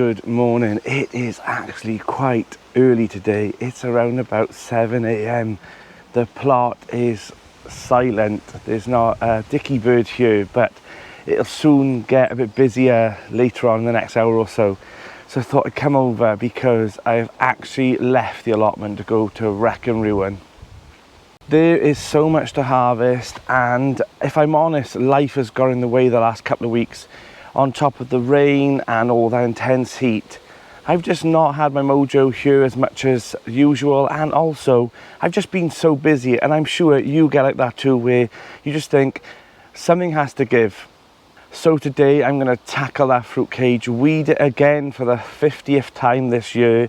good morning. It is actually quite early today. It's around about 7 a.m. The plot is silent. There's not a dicky bird here, but it'll soon get a bit busier later on in the next hour or so. So I thought I'd come over because I've actually left the allotment to go to wreck and ruin. There is so much to harvest, and if I'm honest, life has got in the way the last couple of weeks. On top of the rain and all that intense heat, I've just not had my mojo here as much as usual, and also I've just been so busy, and I'm sure you get like that too, where you just think something has to give. So today I'm going to tackle that fruit cage, weed it again for the 50th time this year,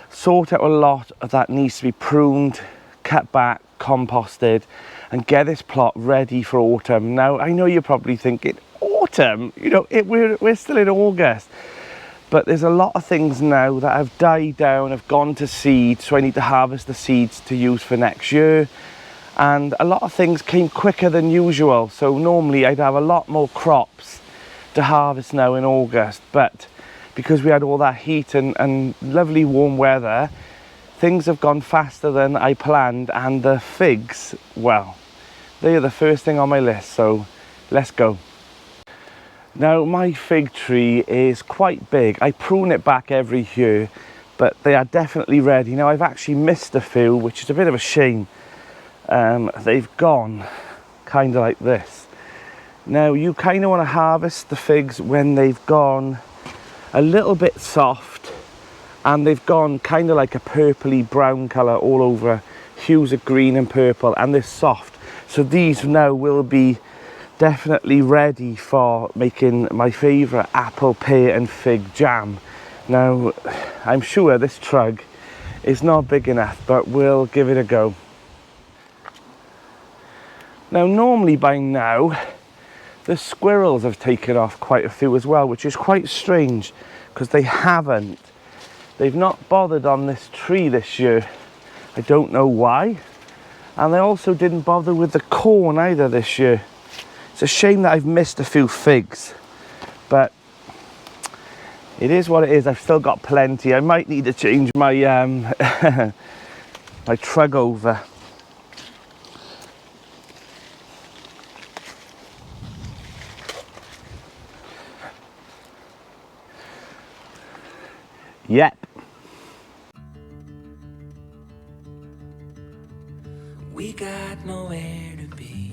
sort out a lot that needs to be pruned, cut back, composted, and get this plot ready for autumn. Now I know you're probably thinking, autumn, you know, we're still in August, but there's a lot of things now that have died down, have gone to seed, so I need to harvest the seeds to use for next year. And a lot of things came quicker than usual, so normally I'd have a lot more crops to harvest now in August, but because we had all that heat and lovely warm weather, things have gone faster than I planned, and the figs, well, they are the first thing on my list, so let's go. Now my fig tree is quite big. I prune it back every year, but they are definitely ready. Now I've actually missed a few, which is a bit of a shame. They've gone kind of like this. Now you kind of want to harvest the figs when they've gone a little bit soft and they've gone kind of like a purpley brown colour all over, hues of green and purple, and they're soft. So these now will be definitely ready for making my favourite apple, pear and fig jam. Now I'm sure this trug is not big enough, but we'll give it a go. Now normally by now the squirrels have taken off quite a few as well, which is quite strange because they haven't. They've not bothered on this tree this year. I don't know why. And they also didn't bother with the corn either this year. It's a shame that I've missed a few figs, but it is what it is. I've still got plenty. I might need to change my my trug over. Yep. We got nowhere to be,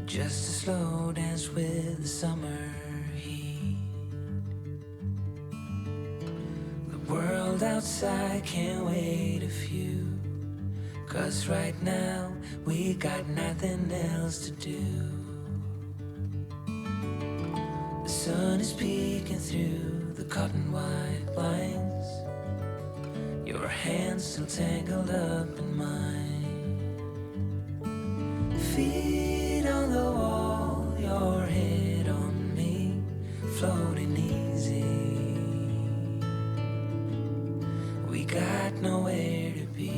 just a slow dance with the summer heat. The world outside can't wait a few, 'cause right now we got nothing else to do. The sun is peeking through the cotton white blinds, your hands still tangled up in mine. Feet on the wall, your head on me, floating easy. We got nowhere to be,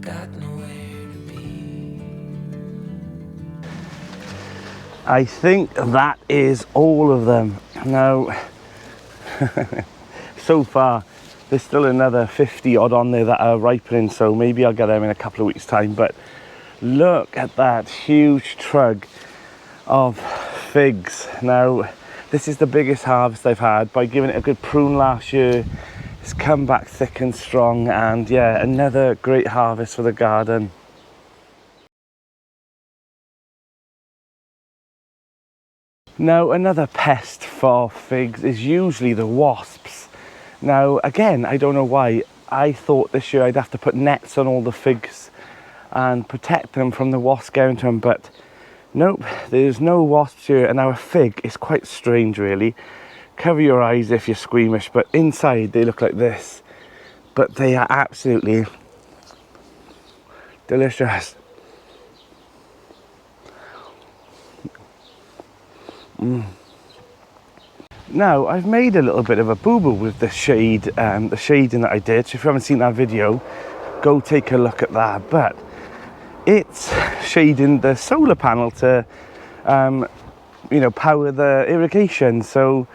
got nowhere to be. I think that is all of them. Now so far there's still another 50 odd on there that are ripening, so maybe I'll get them in a couple of weeks time. But look at that huge trug of figs. Now this is the biggest harvest I've had. By giving it a good prune last year, it's come back thick and strong, and yeah, another great harvest for the garden. Now another pest for figs is usually the wasps. Now again, I don't know why. I thought this year I'd have to put nets on all the figs and protect them from the wasps getting to them, but nope, there's no wasps here. And our fig is quite strange really. Cover your eyes if you're squeamish, but inside they look like this. But they are absolutely delicious. Now I've made a little bit of a boo-boo with the shade, the shading that I did. So if you haven't seen that video, go take a look at that. But it's shading the solar panel to you know, power the irrigation. So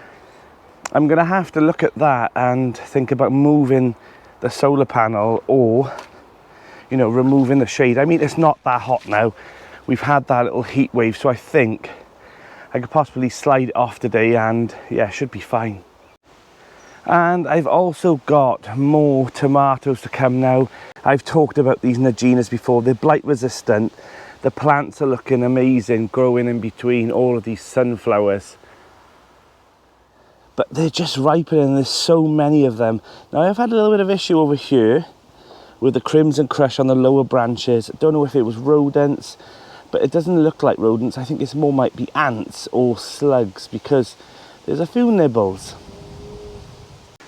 I'm going to have to look at that and think about moving the solar panel, or, you know, removing the shade. I mean, it's not that hot now. We've had that little heat wave, so I think I could possibly slide it off today and yeah, should be fine. And I've also got more tomatoes to come now. I've talked about these Naginas before. They're blight resistant. The plants are looking amazing, growing in between all of these sunflowers. But they're just ripening, there's so many of them. Now I've had a little bit of issue over here with the crimson crush on the lower branches. I don't know if it was rodents, but it doesn't look like rodents. I think it's more might be ants or slugs, because there's a few nibbles.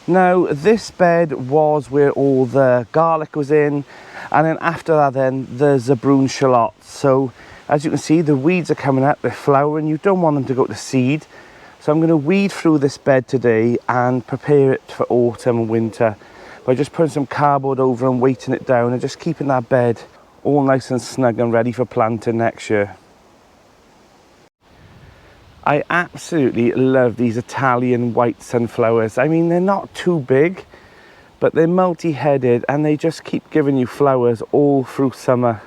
Now this bed was where all the garlic was in, and then after that then the zabroon shallots. So as you can see, the weeds are coming up, they're flowering. You don't want them to go to seed. So I'm going to weed through this bed today and prepare it for autumn and winter by just putting some cardboard over and weighting it down and just keeping that bed all nice and snug and ready for planting next year. I absolutely love these Italian white sunflowers. I mean, they're not too big, but they're multi-headed and they just keep giving you flowers all through summer.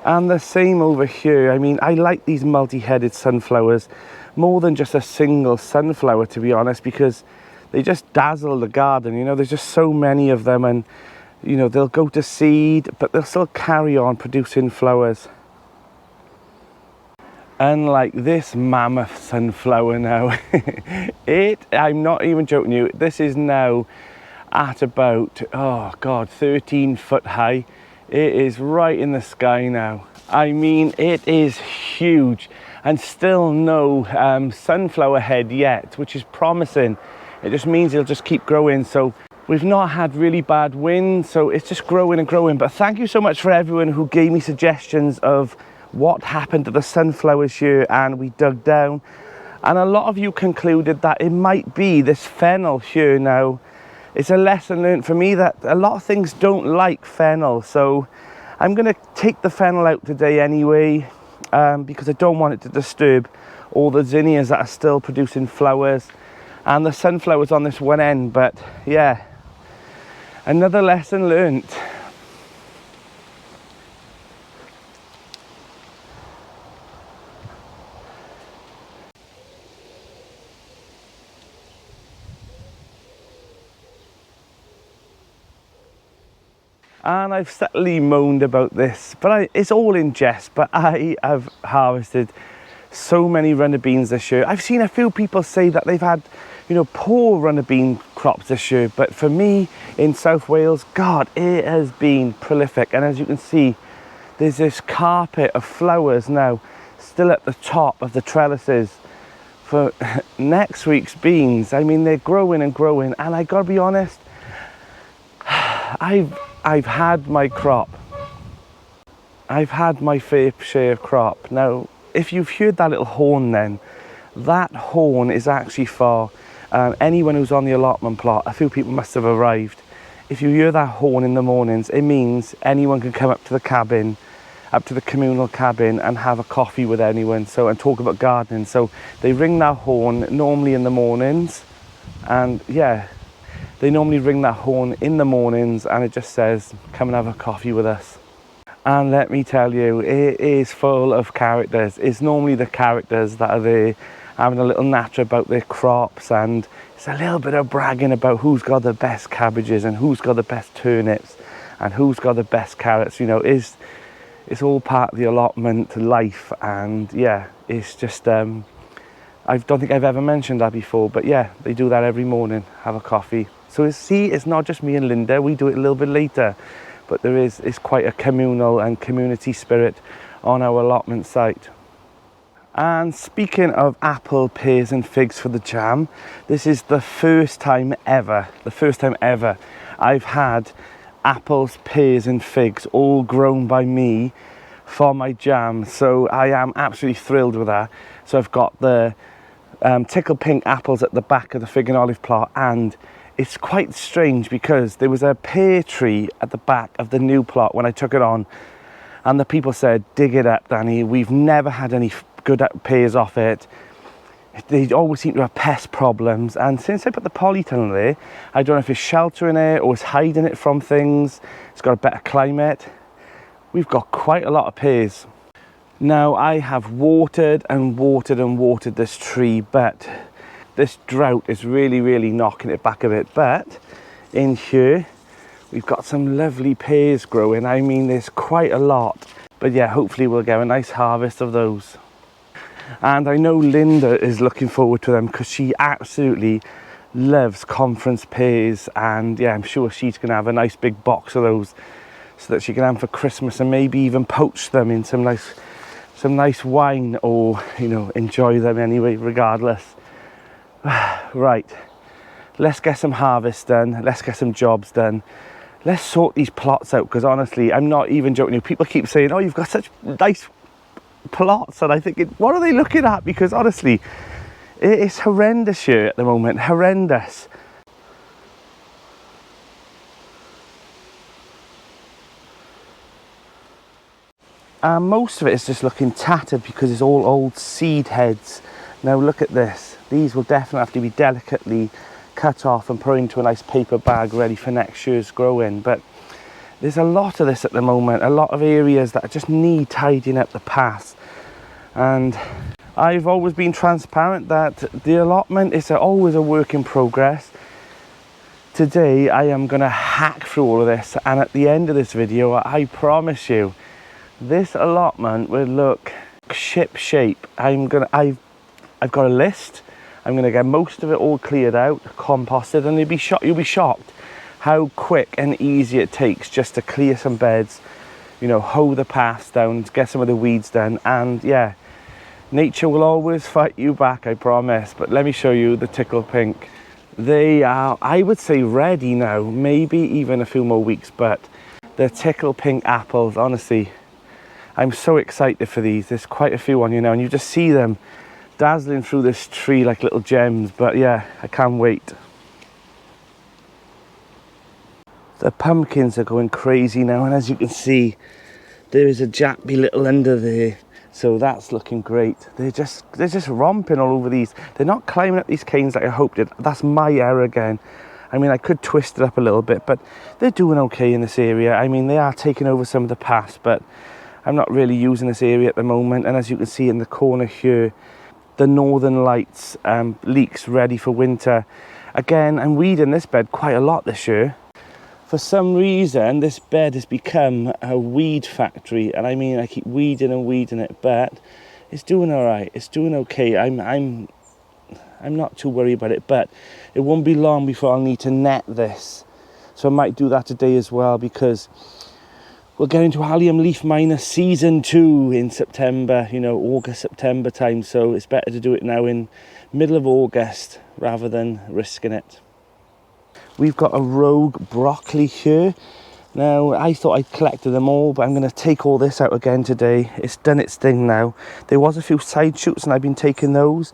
And the same over here. I mean, I like these multi-headed sunflowers more than just a single sunflower, to be honest, because they just dazzle the garden. You know, there's just so many of them, and you know, they'll go to seed, but they'll still carry on producing flowers. Unlike this mammoth sunflower now, I'm not even joking you, this is now at about, oh God, 13 foot high. It is right in the sky now. I mean, it is huge, and still no sunflower head yet, which is promising. It just means it'll just keep growing. So we've not had really bad wind, so it's just growing and growing. But thank you so much for everyone who gave me suggestions of what happened to the sunflowers here, and we dug down, and a lot of you concluded that it might be this fennel here. Now it's a lesson learned for me that a lot of things don't like fennel, so I'm going to take the fennel out today anyway, because I don't want it to disturb all the zinnias that are still producing flowers and the sunflowers on this one end. But yeah, another lesson learned. And I've subtly moaned about this, but it's all in jest. But I have harvested so many runner beans this year. I've seen a few people say that they've had, you know, poor runner bean crops this year, but for me in South Wales, God, it has been prolific. And as you can see, there's this carpet of flowers now still at the top of the trellises for next week's beans. I mean, they're growing and growing, and I gotta be honest, I've had my crop. I've had my fair share of crop. Now, if you've heard that little horn then, that horn is actually for anyone who's on the allotment plot. A few people must have arrived. If you hear that horn in the mornings, it means anyone can come up to the cabin, up to the communal cabin, and have a coffee with anyone, so, and talk about gardening. So they ring that horn normally in the mornings, and yeah, they normally ring that horn in the mornings, and it just says, come and have a coffee with us. And let me tell you, it is full of characters. It's normally the characters that are there having a little natter about their crops, and it's a little bit of bragging about who's got the best cabbages and who's got the best turnips and who's got the best carrots. You know, it's all part of the allotment life. And yeah, it's just I don't think I've ever mentioned that before, but yeah, they do that every morning, have a coffee. So see, it's not just me and Linda, we do it a little bit later, but it's quite a communal and community spirit on our allotment site. And speaking of apple, pears and figs for the jam, this is the first time ever I've had apples, pears and figs all grown by me for my jam. So I am absolutely thrilled with that. So I've got the tickle pink apples at the back of the fig and olive plot, and it's quite strange because there was a pear tree at the back of the new plot when I took it on, and the people said, dig it up, Danny, we've never had any good pears off it. they always seem to have pest problems, and since I put the polytunnel there, I don't know if it's sheltering it or it's hiding it from things. It's got a better climate. We've got quite a lot of pears. Now, I have watered and watered and watered this tree, but this drought is really knocking it back a bit. But in here, we've got some lovely pears growing. I mean, there's quite a lot. But yeah, hopefully we'll get a nice harvest of those. And I know Linda is looking forward to them because she absolutely loves conference pears. And yeah, I'm sure she's going to have a nice big box of those so that she can have them for Christmas, and maybe even poach them in some nice wine, or, you know, enjoy them anyway, regardless. Right, let's get some harvest done. Let's get some jobs done. Let's sort these plots out, because honestly, I'm not even joking. People keep saying, oh, you've got such nice plots, and I think, what are they looking at? Because honestly, it's horrendous here at the moment. Horrendous. And most of it is just looking tattered because it's all old seed heads. Now look at this. These will definitely have to be delicately cut off and put into a nice paper bag ready for next year's growing. But there's a lot of this at the moment, a lot of areas that just need tidying up the paths. And I've always been transparent that the allotment is always a work in progress. Today I am going to hack through all of this, and at the end of this video, I promise you, this allotment will look ship shape. I've got a list. I'm gonna get most of it all cleared out, composted, and you'll be shocked how quick and easy it takes just to clear some beds, you know, hoe the paths down, get some of the weeds done, and yeah, nature will always fight you back, I promise. But let me show you the tickle pink. They are, I would say, ready now, maybe even a few more weeks, but the tickle pink apples, honestly, I'm so excited for these. There's quite a few on you now, and you just see them dazzling through this tree like little gems. But yeah, I can't wait. The pumpkins are going crazy now, and as you can see, there is a jappy little under there, so that's looking great. They're just romping all over these. They're not climbing up these canes like I hoped it. That's my error again. I mean, I could twist it up a little bit, but they're doing okay in this area. I mean, they are taking over some of the paths, but I'm not really using this area at the moment. And as you can see in the corner here, the Northern Lights leeks ready for winter. Again, I'm weeding this bed quite a lot this year. For some reason, this bed has become a weed factory, and I mean, I keep weeding and weeding it, but it's doing all right. It's doing okay. I'm not too worried about it, but it won't be long before I'll need to net this. So I might do that today as well, because we'll get into Allium Leaf Miner Season 2 in September, you know, August, September time. So it's better to do it now in middle of August rather than risking it. We've got a rogue broccoli here. Now, I thought I'd collected them all, but I'm going to take all this out again today. It's done its thing now. There was a few side shoots and I've been taking those,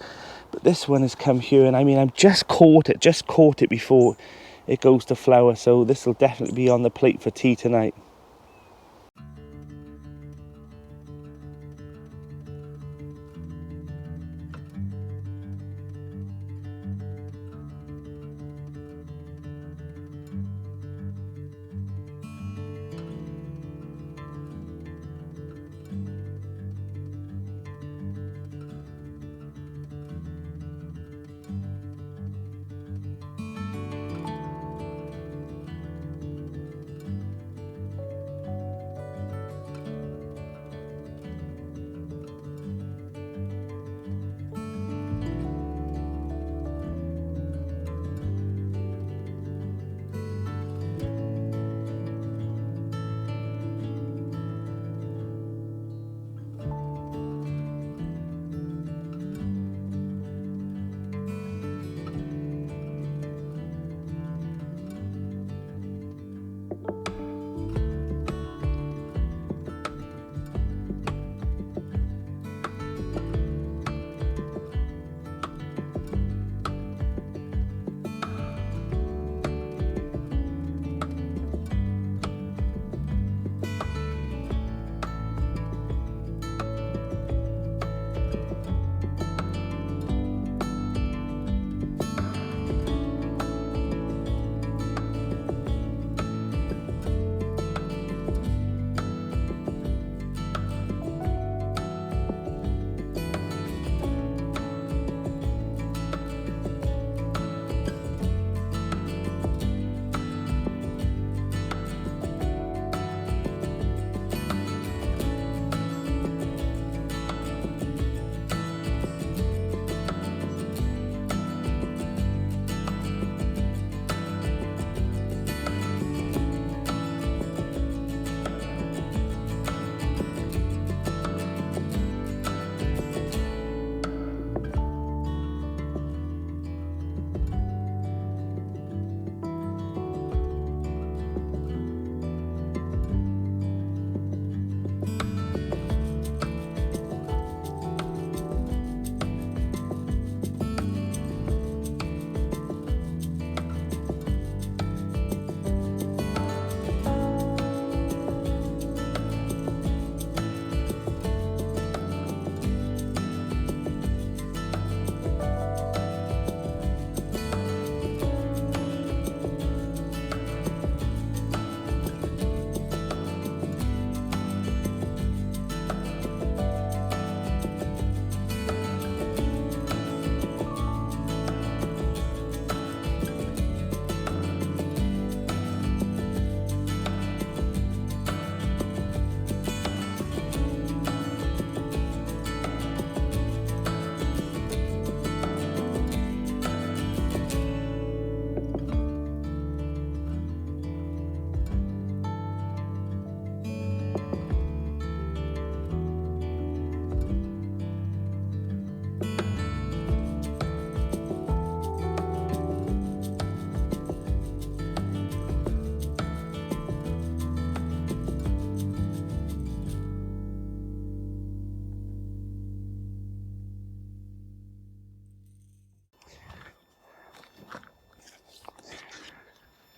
but this one has come here, and I mean, I've just caught it before it goes to flower. So this will definitely be on the plate for tea tonight.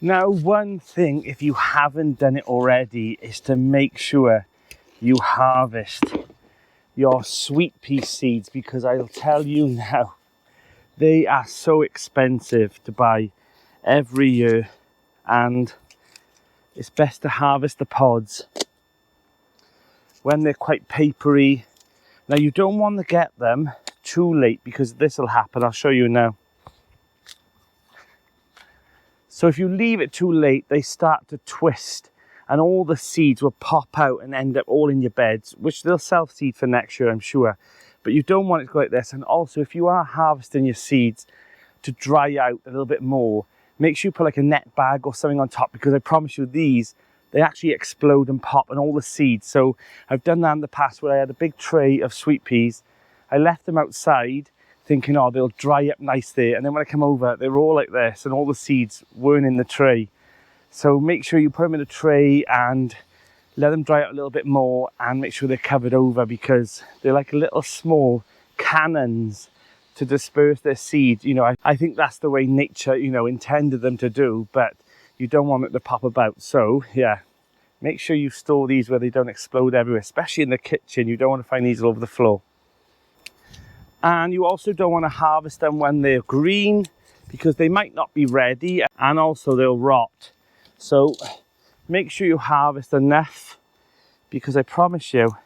Now, one thing, if you haven't done it already, is to make sure you harvest your sweet pea seeds, because I'll tell you now, they are so expensive to buy every year, and it's best to harvest the pods when they're quite papery. Now, you don't want to get them too late, because this will happen. I'll show you now. So if you leave it too late, they start to twist and all the seeds will pop out and end up all in your beds, which they'll self-seed for next year, I'm sure. But you don't want it to go like this. And also, if you are harvesting your seeds to dry out a little bit more, make sure you put like a net bag or something on top, because I promise you these, they actually explode and pop and all the seeds. So I've done that in the past where I had a big tray of sweet peas. I left them outside thinking, oh, they'll dry up nice there. And then when I come over, they were all like this and all the seeds weren't in the tray. So make sure you put them in a tray and let them dry out a little bit more, and make sure they're covered over, because they're like little small cannons to disperse their seeds. You know, I think that's the way nature, you know, intended them to do, but you don't want it to pop about. So yeah, make sure you store these where they don't explode everywhere, especially in the kitchen. You don't want to find these all over the floor. And you also don't want to harvest them when they're green, because they might not be ready, and also they'll rot. So make sure you harvest enough, because I promise you,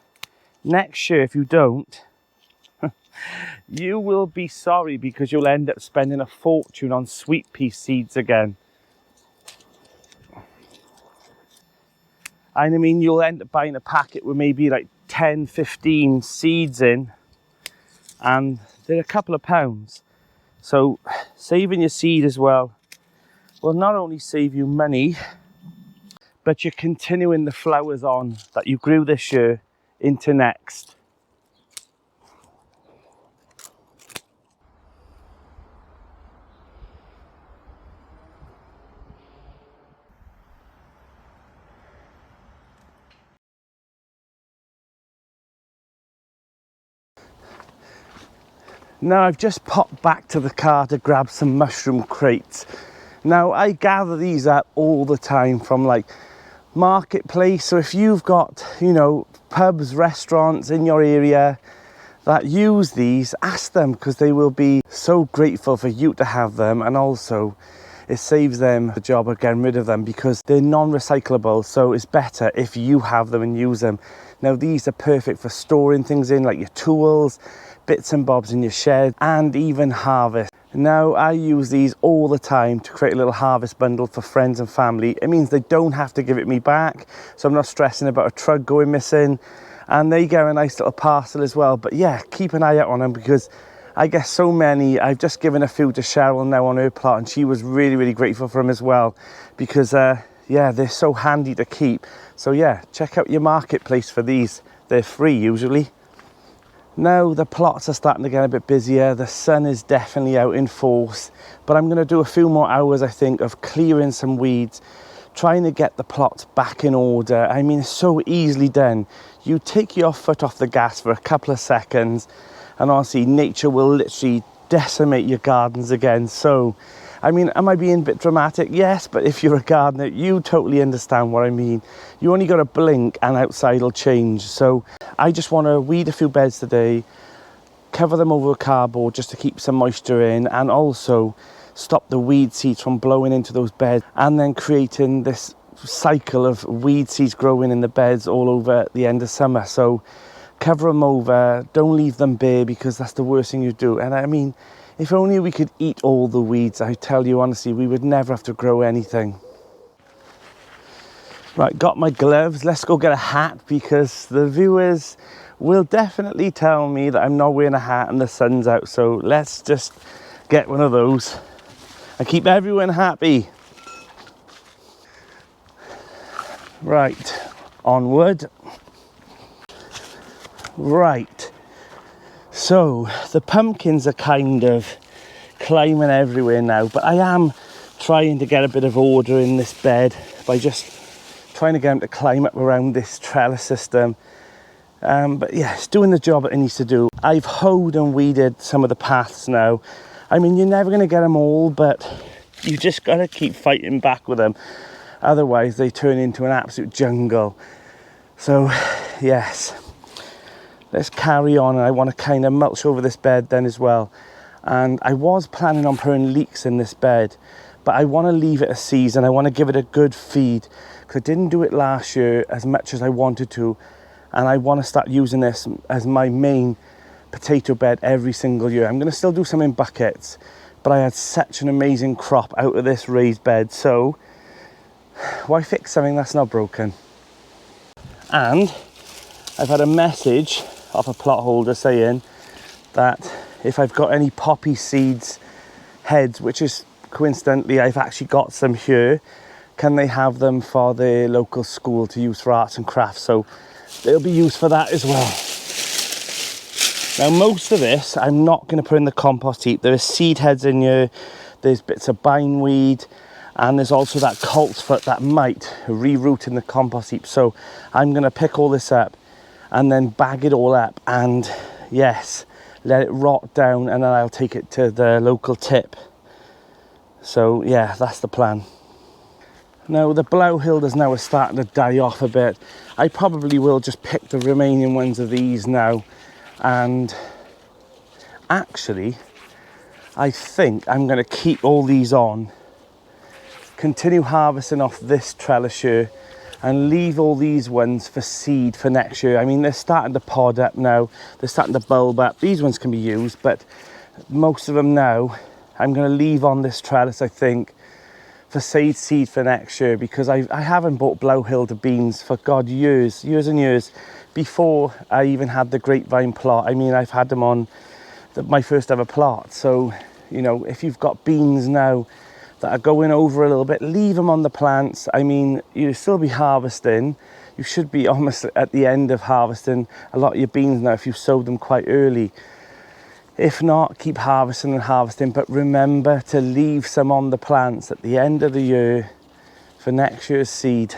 next year if you don't, you will be sorry, because you'll end up spending a fortune on sweet pea seeds again. And I mean, you'll end up buying a packet with maybe like 10, 15 seeds in, and they're a couple of pounds. So saving your seed as well will not only save you money, but you're continuing the flowers on that you grew this year into next. Now I've just popped back to the car to grab some mushroom crates. Now I gather these up all the time from like marketplace. So if you've got, you know, pubs, restaurants in your area that use these, ask them, because they will be so grateful for you to have them. And also it saves them the job of getting rid of them, because they're non-recyclable. So it's better if you have them and use them. Now these are perfect for storing things in, like your tools, bits and bobs in your shed, and even harvest. Now I use these all the time to create a little harvest bundle for friends and family. It means they don't have to give it me back, so I'm not stressing about a truck going missing, and they get a nice little parcel as well. But yeah, keep an eye out on them, because I get so many. I've just given a few to Cheryl now on her plot, and she was really grateful for them as well, because yeah, they're so handy to keep. So yeah, check out your marketplace for these. They're free usually. Now the plots are starting to get a bit busier. The sun is definitely out in force, but I'm going to do a few more hours, I think, of clearing some weeds, trying to get the plots back in order. I mean, it's so easily done. You take your foot off the gas for a couple of seconds, and honestly, nature will literally decimate your gardens again. So, I mean, am I being a bit dramatic? Yes, but if you're a gardener, you totally understand what I mean. You only got to blink and outside will change. So I just want to weed a few beds today, cover them over with cardboard just to keep some moisture in, and also stop the weed seeds from blowing into those beds, and then creating this cycle of weed seeds growing in the beds all over at the end of summer. So cover them over, don't leave them bare, because that's the worst thing you do. And I mean, if only we could eat all the weeds, I tell you honestly, we would never have to grow anything. Right, got my gloves. Let's go get a hat, because the viewers will definitely tell me that I'm not wearing a hat and the sun's out. So let's just get one of those and keep everyone happy. Right, onward. Right, so the pumpkins are kind of climbing everywhere now, but I am trying to get a bit of order in this bed by just trying to get them to climb up around this trellis system. But yeah, it's doing the job that it needs to do. I've hoed and weeded some of the paths now. I mean, you're never going to get them all, but you just got to keep fighting back with them. Otherwise, they turn into an absolute jungle. So, yes, let's carry on. I want to kind of mulch over this bed then as well. And I was planning on putting leeks in this bed, but I want to leave it a season. I want to give it a good feed, because I didn't do it last year as much as I wanted to. And I want to start using this as my main potato bed every single year. I'm going to still do some in buckets, but I had such an amazing crop out of this raised bed. So why fix something that's not broken? And I've had a message off a plot holder saying that if I've got any poppy seeds heads, which is coincidentally I've actually got some here, can they have them for the local school to use for arts and crafts? So they'll be used for that as well. Now most of this I'm not going to put in the compost heap. There are seed heads in here, there's bits of bindweed, and there's also that coltsfoot that might reroot in the compost heap. So I'm going to pick all this up and then bag it all up and, yes, let it rot down, and then I'll take it to the local tip. So yeah, that's the plan. Now the Blauhilders now are starting to die off a bit. I probably will just pick the remaining ones of these now, and actually I think I'm going to keep all these on, continue harvesting off this trellis here, and leave all these ones for seed for next year. I mean, they're starting to pod up now, they're starting to bulb up. These ones can be used, but most of them now I'm going to leave on this trellis, I think, for seed for next year, because I haven't bought Blauhilder beans for God years and years before I even had the grapevine plot. I mean, I've had them on my first ever plot. So, you know, if you've got beans now that are going over a little bit, leave them on the plants. I mean, you'll still be harvesting. You should be almost at the end of harvesting a lot of your beans now if you've sowed them quite early. If not, keep harvesting and harvesting, but remember to leave some on the plants at the end of the year for next year's seed.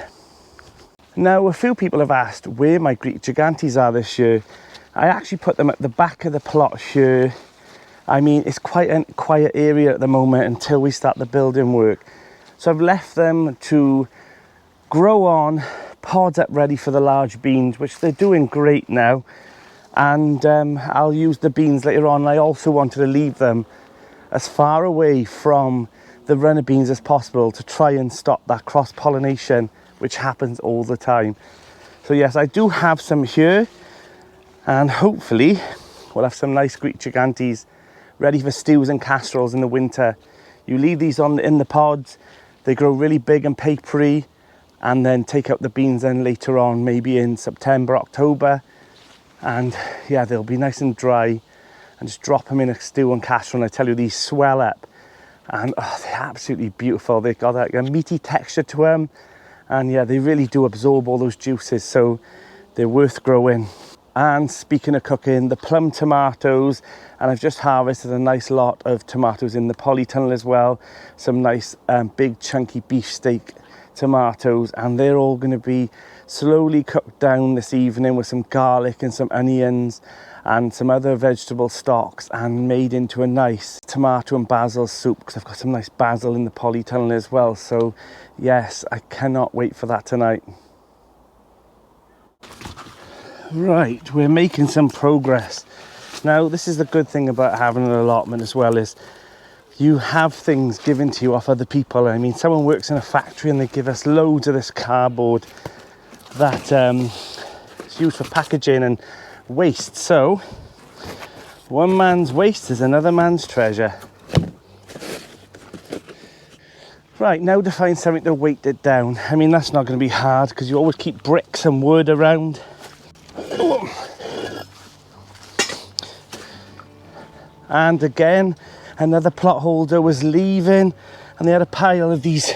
Now, a few people have asked where my Greek gigantes are this year. I actually put them at the back of the plot here. I mean, it's quite a quiet area at the moment until we start the building work. So I've left them to grow on, pods up ready for the large beans, which they're doing great now. And I'll use the beans later on. I also wanted to leave them as far away from the runner beans as possible to try and stop that cross-pollination, which happens all the time. So yes, I do have some here, and hopefully we'll have some nice Greek gigantes ready for stews and casseroles in the winter. You leave these on in the pods, they grow really big and papery, and then take out the beans then later on, maybe in September, October. And yeah, they'll be nice and dry, and just drop them in a stew and casserole, and I tell you, these swell up, and oh, they're absolutely beautiful. They've got like a meaty texture to them, and yeah, they really do absorb all those juices, so they're worth growing. And speaking of cooking, the plum tomatoes, and I've just harvested a nice lot of tomatoes in the polytunnel as well, some nice big chunky beefsteak tomatoes, and they're all going to be slowly cooked down this evening with some garlic and some onions and some other vegetable stocks, and made into a nice tomato and basil soup, because I've got some nice basil in the polytunnel as well. So yes, I cannot wait for that tonight. Right, we're making some progress. Now, this is the good thing about having an allotment as well, is you have things given to you off other people. I mean, someone works in a factory and they give us loads of this cardboard that is used for packaging and waste. So one man's waste is another man's treasure. Right, now to find something to weight it down. I mean, that's not going to be hard, because you always keep bricks and wood around. And again, another plot holder was leaving, and they had a pile of these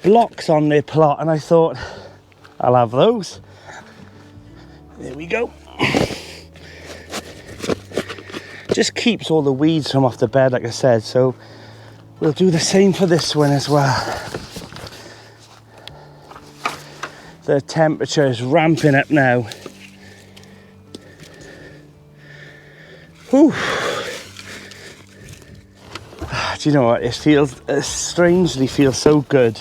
blocks on their plot, and I thought, I'll have those. There we go. Just keeps all the weeds from off the bed, like I said, so we'll do the same for this one as well. The temperature is ramping up now. Whew. Do you know what? It feels, strangely feels so good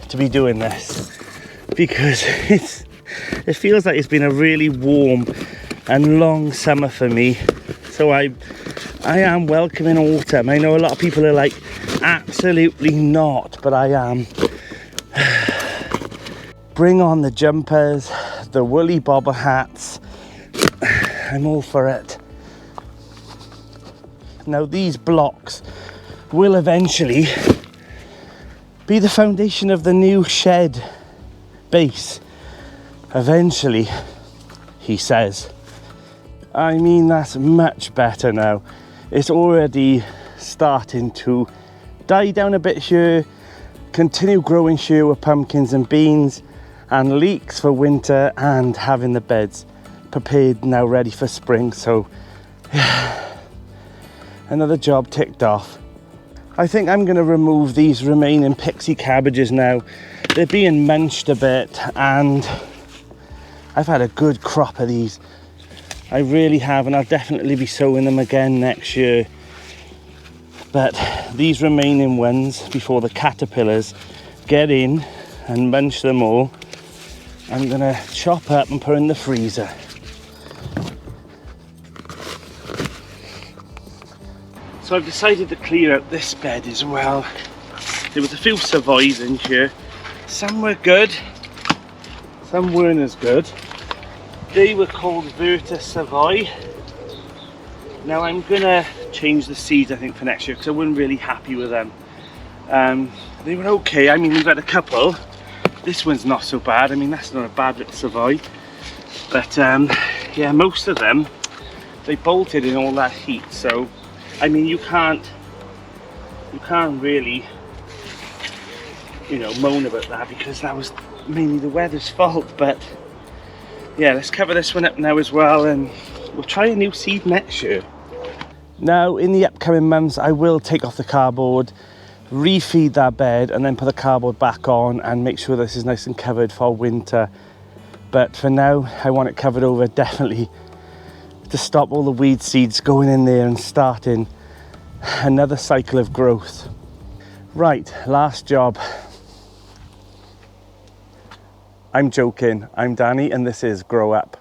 to be doing this, because it feels like it's been a really warm and long summer for me. So I am welcoming autumn. I know a lot of people are like, absolutely not, but I am. Bring on the jumpers, the woolly bobber hats. I'm all for it. Now these blocks will eventually be the foundation of the new shed base. Eventually, he says. I mean, that's much better now. It's already starting to die down a bit here, continue growing here with pumpkins and beans and leeks for winter, and having the beds prepared now ready for spring. So another job ticked off. I think I'm going to remove these remaining pixie cabbages now. They're being munched a bit, and I've had a good crop of these. I really have, and I'll definitely be sowing them again next year. But these remaining ones, before the caterpillars get in and munch them all, I'm going to chop up and put in the freezer. So I've decided to clear out this bed as well. There was a few savoys in here. Some were good, some weren't as good. They were called Verta Savoy. Now I'm gonna change the seeds, I think, for next year, because I wasn't really happy with them. They were okay. I mean, we've had a couple. This one's not so bad. I mean, that's not a bad little Savoy. But yeah, most of them, they bolted in all that heat. So I mean, you can't really, you know, moan about that, because that was mainly the weather's fault. But yeah, let's cover this one up now as well, and we'll try a new seed next year. Now, in the upcoming months, I will take off the cardboard, refeed that bed, and then put the cardboard back on and make sure this is nice and covered for winter. But for now, I want it covered over, definitely, to stop all the weed seeds going in there and starting another cycle of growth. Right, last job. I'm joking. I'm Danny, and this is Grow Up.